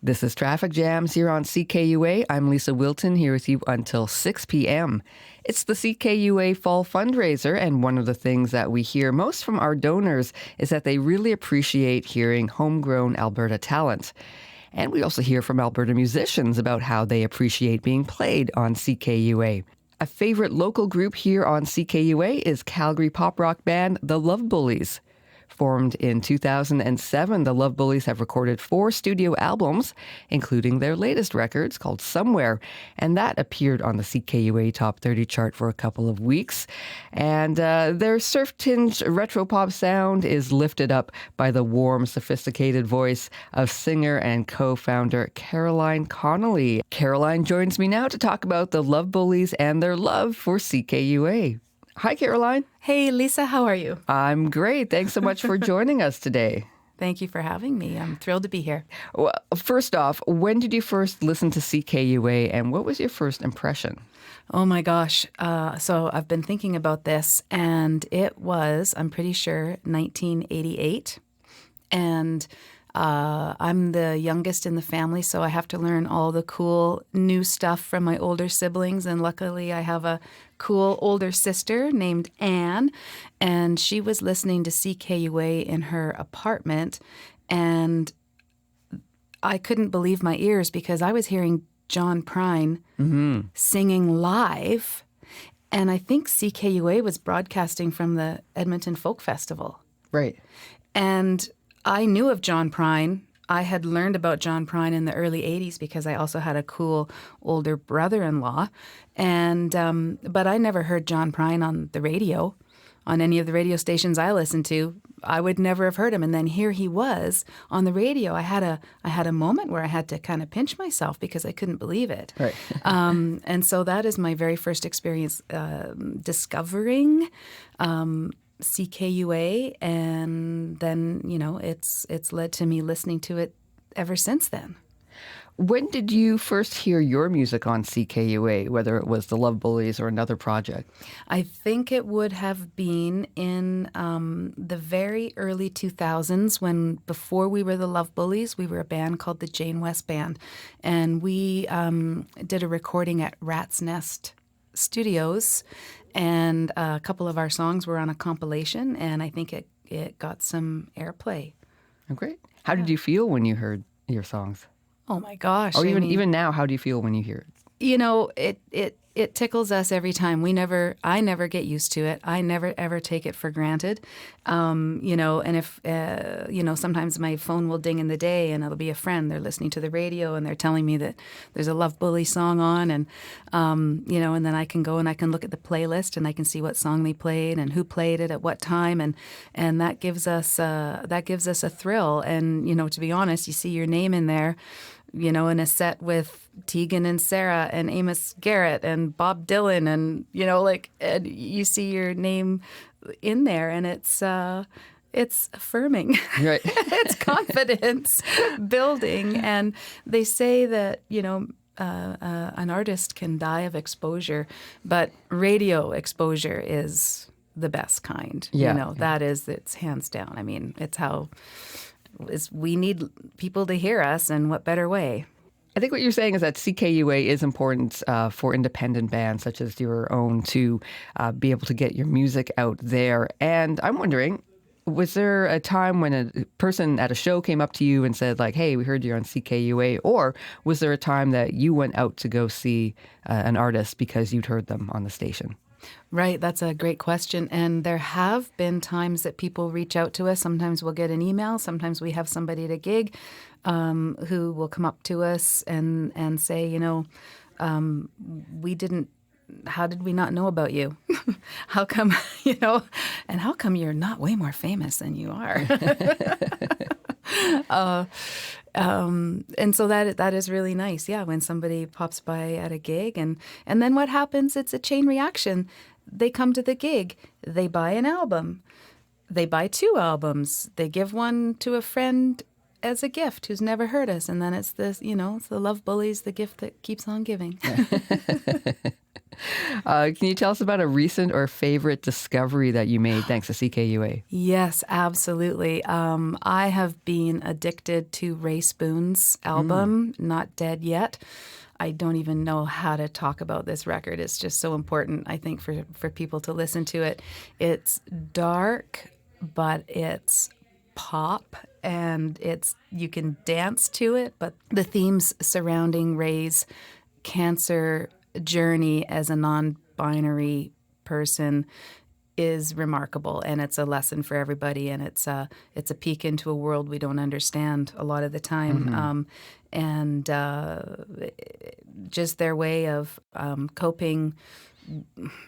This is Traffic Jams here on CKUA. I'm Lisa Wilton here with you until 6 p.m. It's the CKUA Fall Fundraiser, and one of the things that we hear most from our donors is that they really appreciate hearing homegrown Alberta talent. And we also hear from Alberta musicians about how they appreciate being played on CKUA. A favorite local group here on CKUA is Calgary pop rock band The Lovebullies. Formed in 2007, the Lovebullies have recorded 4 studio albums, including their latest records called Somewhere, and that appeared on the CKUA Top 30 chart for a couple of weeks. And their surf-tinged retro-pop sound is lifted up by the warm, sophisticated voice of singer and co-founder Caroline Connolly. Caroline joins me now to talk about the Lovebullies and their love for CKUA. Hi, Caroline. Hey, Lisa, how are you? I'm great. Thanks so much for joining us today. Thank you for having me. I'm thrilled to be here. Well, first off, when did you first listen to CKUA and what was your first impression? Oh my gosh. So I've been thinking about this, and it was, I'm pretty sure, 1988. And I'm the youngest in the family, so I have to learn all the cool new stuff from my older siblings. And luckily, I have a cool older sister named Anne, and she was listening to CKUA in her apartment. And I couldn't believe my ears because I was hearing John Prine singing live. And I think CKUA was broadcasting from the Edmonton Folk Festival. Right. And I knew of John Prine. I had learned about John Prine in the early 80s because I also had a cool older brother-in-law. And but I never heard John Prine on the radio, on any of the radio stations I listened to. I would never have heard him. And then here he was on the radio. I had a moment where I had to kind of pinch myself because I couldn't believe it. Right. And so that is my very first experience discovering CKUA, and then, you know, it's led to me listening to it ever since then. When did you first hear your music on CKUA, whether it was the Lovebullies or another project? I think it would have been in the very early 2000s when, before we were the Lovebullies, we were a band called the Jane West Band, and we did a recording at Rat's Nest Studios, and a couple of our songs were on a compilation, and I think it got some airplay. Oh, great. How did you feel when you heard your songs? Oh my gosh! Or even now, how do you feel when you hear it? You know, it tickles us every time. I never get used to it. I never ever take it for granted. You know, and if you know, sometimes my phone will ding in the day, and it'll be a friend. They're listening to the radio, and they're telling me that there's a Lovebully song on, and you know, and then I can go and I can look at the playlist, and I can see what song they played and who played it at what time, and that gives us a thrill. And you know, to be honest, you see your name in there, you know, in a set with Tegan and Sarah and Amos Garrett and Bob Dylan, and you know, like, and you see your name in there, and it's affirming. Right. It's confidence building, and they say that, you know, an artist can die of exposure, but radio exposure is the best kind. Yeah. You know, that is, it's hands down. I mean, it's how. We need people to hear us, and what better way? I think what you're saying is that CKUA is important for independent bands such as your own to be able to get your music out there. And I'm wondering, was there a time when a person at a show came up to you and said, like, hey, we heard you're on CKUA? Or was there a time that you went out to go see an artist because you'd heard them on the station? Right. That's a great question. And there have been times that people reach out to us. Sometimes we'll get an email. Sometimes we have somebody at a gig who will come up to us and say, you know, how did we not know about you? How come, you know, and how come you're not way more famous than you are? And so that is really nice. Yeah, when somebody pops by at a gig, and then what happens? It's a chain reaction. They come to the gig, they buy an album, they buy 2 albums, they give one to a friend, as a gift, who's never heard us. And then it's this, it's the Lovebullies, the gift that keeps on giving. Can you tell us about a recent or favorite discovery that you made thanks to CKUA? Yes, absolutely. I have been addicted to Ray Spoon's album, Not Dead Yet. I don't even know how to talk about this record. It's just so important, I think, for people to listen to it. It's dark, but it's pop, and you can dance to it, but the themes surrounding Ray's cancer journey as a non-binary person is remarkable, and it's a lesson for everybody, and it's a peek into a world we don't understand a lot of the time. And just their way of coping,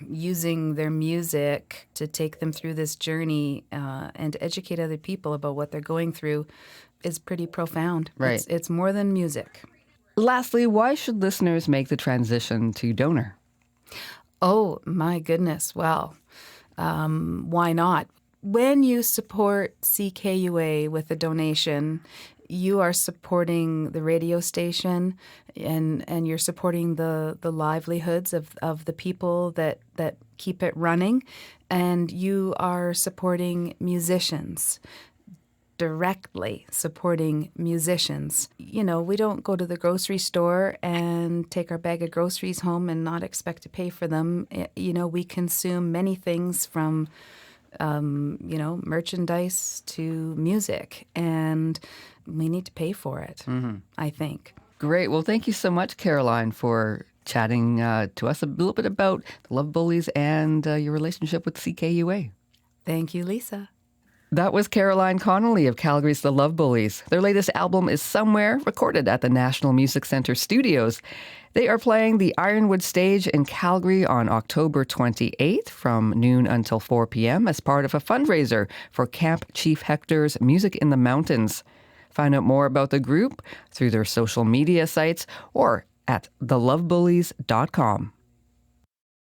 using their music to take them through this journey and to educate other people about what they're going through is pretty profound. Right. It's more than music. Lastly, why should listeners make the transition to donor? Oh, my goodness. Well, why not? When you support CKUA with a donation, you are supporting the radio station, and you're supporting the livelihoods of the people that keep it running, and you are supporting musicians, directly supporting musicians. We don't go to the grocery store and take our bag of groceries home and not expect to pay for them. We consume many things from, merchandise to music, and we need to pay for it, I think. Great. Well, thank you so much, Caroline, for chatting to us a little bit about the Lovebullies and your relationship with CKUA. Thank you, Lisa. That was Caroline Connolly of Calgary's The Lovebullies. Their latest album is Somewhere, recorded at the National Music Centre Studios. They are playing the Ironwood Stage in Calgary on October 28th from noon until 4 p.m. as part of a fundraiser for Camp Chief Hector's Music in the Mountains. Find out more about the group through their social media sites or at thelovebullies.com.